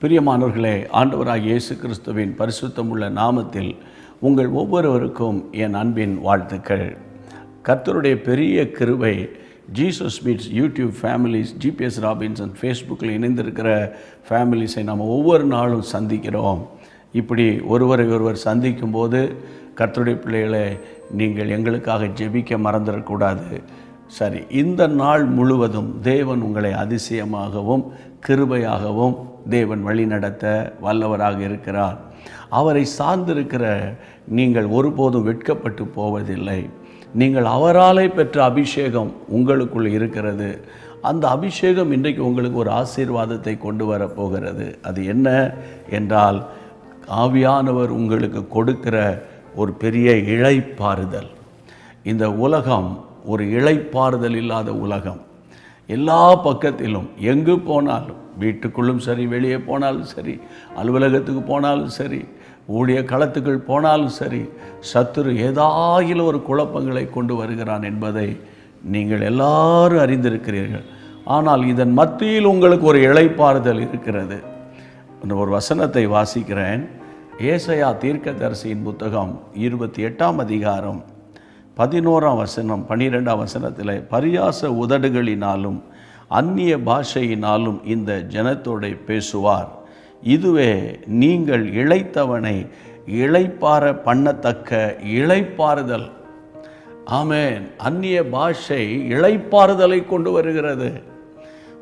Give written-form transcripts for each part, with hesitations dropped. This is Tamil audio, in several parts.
பிரியமானவர்களே, ஆண்டவராகிய இயேசு கிறிஸ்துவின் பரிசுத்தமுள்ள நாமத்தில் உங்கள் ஒவ்வொருவருக்கும் என் அன்பின் வாழ்த்துக்கள். கர்த்தருடைய பெரிய கிருபை Jesus meets YouTube families, GPS Robinson ஃபேஸ்புக்கில் இணைந்திருக்கிற ஃபேமிலிஸை நாம் ஒவ்வொரு நாளும் சந்திக்கிறோம். இப்படி ஒருவரை ஒருவர் சந்திக்கும் போது கர்த்தருடைய பிள்ளைகளை நீங்கள் எங்களுக்காக ஜெபிக்க மறந்துடக்கூடாது. சரி, இந்த நாள் முழுவதும் தேவன் உங்களை அதிசயமாகவும் கிருபையாகவும் தேவன் வழிநடத்த வல்லவராக இருக்கிறார். அவரை சார்ந்திருக்கிற நீங்கள் ஒருபோதும் வெட்கப்பட்டு போவதில்லை. நீங்கள் அவராலே பெற்ற அபிஷேகம் உங்களுக்குள் இருக்கிறது. அந்த அபிஷேகம் இன்றைக்கு உங்களுக்கு ஒரு ஆசீர்வாதத்தை கொண்டு வரப்போகிறது. அது என்ன என்றால், ஆவியானவர் உங்களுக்கு கொடுக்கிற ஒரு பெரிய இளைப்பாறுதல். இந்த உலகம் ஒரு இளைப்பாறுதல் இல்லாத உலகம். எல்லா பக்கத்திலும் எங்கு போனாலும், வீட்டுக்குள்ளும் சரி, வெளியே போனாலும் சரி, அலுவலகத்துக்கு போனாலும் சரி, ஊழிய களத்துக்குள் போனாலும் சரி, சத்துரு ஏதாயிலும் ஒரு குழப்பங்களை கொண்டு வருகிறான் என்பதை நீங்கள் எல்லாரும் அறிந்திருக்கிறீர்கள். ஆனால் இதன் மத்தியில் உங்களுக்கு ஒரு இளைப்பாறுதல் இருக்கிறது. ஒரு வசனத்தை வாசிக்கிறேன். ஏசாயா தீர்க்கதரிசியின் புத்தகம் 28ஆம் அதிகாரம் 11ஆம் வசனம் 12ஆம் வசனத்தில், பரியாச உதடுகளினாலும் அந்நிய பாஷையினாலும் இந்த ஜனத்தோடு பேசுவார். இதுவே நீங்கள் இளைத்தவனை இளைப்பார பண்ணத்தக்க இளைப்பாறுதல். ஆமென். அந்நிய பாஷை இளைப்பாறுதலை கொண்டு வருகிறது.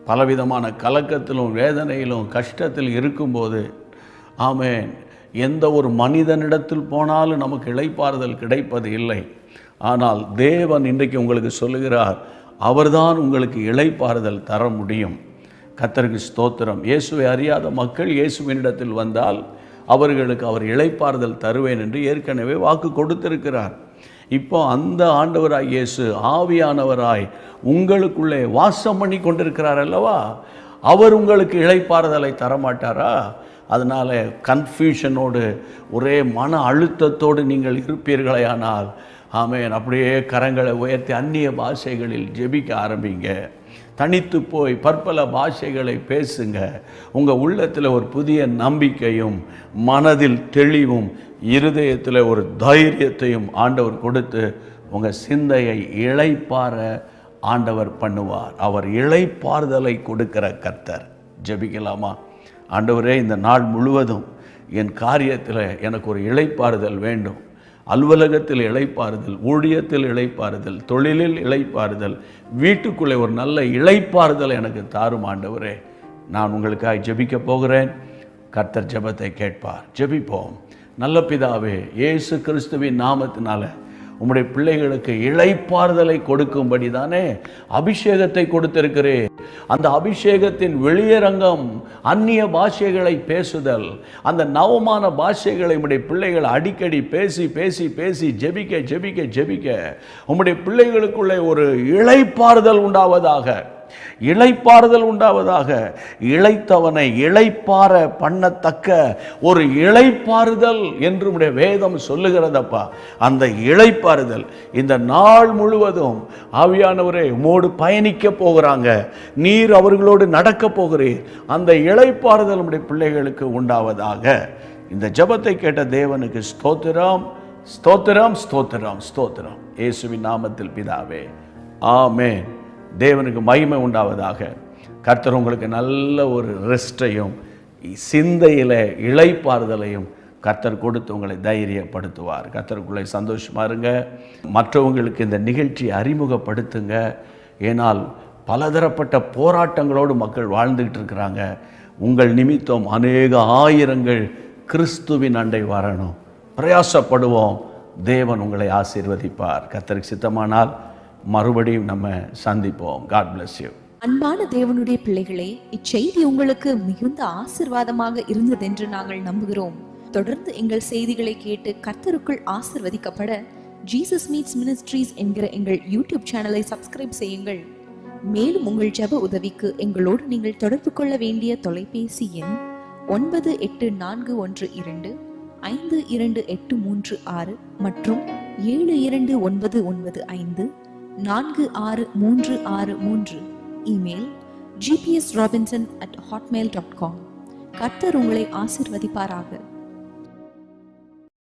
பலவிதமான கலக்கத்திலும் வேதனையிலும் கஷ்டத்தில் இருக்கும்போது, ஆமென், எந்த ஒரு மனிதனிடத்தில் போனாலும் நமக்கு இளைப்பாறுதல் கிடைப்பது இல்லை. ஆனால் தேவன் இன்றைக்கு உங்களுக்கு சொல்லுகிறார், அவர்தான் உங்களுக்கு இளைப்பாறுதல் தர முடியும். கர்த்தருக்கு ஸ்தோத்திரம். இயேசுவை அறியாத மக்கள் இயேசுவினிடத்தில் வந்தால் அவர்களுக்கு அவர் இளைப்பாறுதல் தருவேன் என்று ஏற்கனவே வாக்கு கொடுத்திருக்கிறார். இப்போ அந்த ஆண்டவராய் இயேசு ஆவியானவராய் உங்களுக்குள்ளே வாசம் பண்ணி கொண்டிருக்கிறார் அல்லவா? அவர் உங்களுக்கு இளைப்பாறுதலை தரமாட்டாரா? அதனால் கன்ஃபியூஷனோடு ஒரே மன அழுத்தத்தோடு நீங்கள் இருப்பீர்களேயானால், ஆமென், அப்படியே கரங்களை உயர்த்தி அந்நிய பாஷைகளில் ஜெபிக்க ஆரம்பிங்க. தனித்து போய் பற்பல பாஷைகளை பேசுங்க. உங்கள் உள்ளத்தில் ஒரு புதிய நம்பிக்கையும் மனதில் தெளிவும் இருதயத்தில் ஒரு தைரியத்தையும் ஆண்டவர் கொடுத்து உங்கள் சிந்தையை இளைப்பாற ஆண்டவர் பண்ணுவார். அவர் இளைப்பாறுதலை கொடுக்கிற கர்த்தர். ஜெபிக்கலாமா? ஆண்டவரே, இந்த நாள் முழுவதும் என் காரியத்தில் எனக்கு ஒரு இளைப்பாறுதல் வேண்டும். அலுவலகத்தில் இளைப்பாறுதல், ஊழியத்தில் இளைப்பாறுதல், தொழிலில் இளைப்பாறுதல், வீட்டுக்குள்ளே ஒரு நல்ல இளைப்பாறுதல் எனக்கு தாரும் ஆண்டவரே. நான் உங்களுக்காக ஜெபிக்க போகிறேன். கர்த்தர் ஜெபத்தை கேட்பார். ஜெபிப்போம். நல்ல பிதாவே, இயேசு கிறிஸ்துவின் நாமத்தினால உம்முடைய பிள்ளைகளுக்கு இளைப்பாறுதலை கொடுக்கும்படி தானே அபிஷேகத்தை கொடுத்திருக்கிறேன். அந்த அபிஷேகத்தின் வெளியரங்கம் அந்நிய பாஷைகளை பேசுதல். அந்த நவமான பாஷைகளை உம்முடைய பிள்ளைகள் அடிக்கடி பேசி பேசி பேசி ஜெபிக்க ஜெபிக்க ஜெபிக்க உம்முடைய பிள்ளைகளுக்குள்ளே ஒரு இளைப்பாறுதல் உண்டாவதாக, இளைப்பாறுதல் உண்டாவதாக. இளைத்தவனை இளைப்பார பண்ணத்தக்க ஒரு இளைப்பாறுதல் என்று உம்முடைய வேதம் சொல்லுகிறதப்பா. அந்த இளைப்பாறுதல் இந்த நாள் முழுவதும் ஆவியானவரே உம்மோடு பயணிக்க போகிறாங்க. நீர் அவர்களோடு நடக்க போகிறீர். அந்த இளைப்பாறுதல் உம்முடைய பிள்ளைகளுக்கு உண்டாவதாக. இந்த ஜெபத்தை கேட்ட தேவனுக்கு ஸ்தோத்திரம், ஸ்தோத்திரம், ஸ்தோத்திரம், ஸ்தோத்திரம். இயேசுவின் நாமத்தில் பிதாவே, ஆமென். தேவனுக்கு மகிமை உண்டாவதாக. கர்த்தர் உங்களுக்கு நல்ல ஒரு ரெஸ்ட்டையும் சிந்தையில் இளைப்பாறுதலையும் கர்த்தர் கொடுத்து உங்களை தைரியப்படுத்துவார். கர்த்தருக்குள்ளே சந்தோஷமாக இருங்க. மற்றவங்களுக்கு இந்த நிகழ்ச்சியை அறிமுகப்படுத்துங்க. ஏனால் பலதரப்பட்ட போராட்டங்களோடு மக்கள் வாழ்ந்துக்கிட்டு இருக்கிறாங்க. உங்கள் நிமித்தம் அநேக ஆயிரங்கள் கிறிஸ்துவின் அண்டை வரணும். பிரயாசப்படுவோம். தேவன் உங்களை ஆசீர்வதிப்பார். கர்த்தருக்கு சித்தமானால் மறுபடியும் நம்ம சந்திப்போம். God bless you. அன்பான தேவனுடைய பிள்ளைகளே, இச்செய்தி உங்களுக்கு மிகுந்த ஆசீர்வாதமாக இருந்ததென்று நாங்கள் நம்புகிறோம். தொடர்ந்து எங்கள் செய்திகளை கேட்டு கர்த்தருக்குள் ஆசீர்வதிக்கப்பட ஜீசஸ் மீட்ஸ் மினிஸ்ட்ரீஸ் என்கிற எங்கள் யூடியூப் சேனலை சப்ஸ்கிரைப் செய்யுங்கள். மேலும் உங்கள் ஜெப உதவிக்கு எங்களோடு நீங்கள் தொடர்பு கொள்ள வேண்டிய தொலைபேசி எண் 9842252836 மற்றும் 72995 4633. Email gpsrobinson@hotmail.com. கர்த்தர் உங்களை ஆசிர்வதிப்பாராக.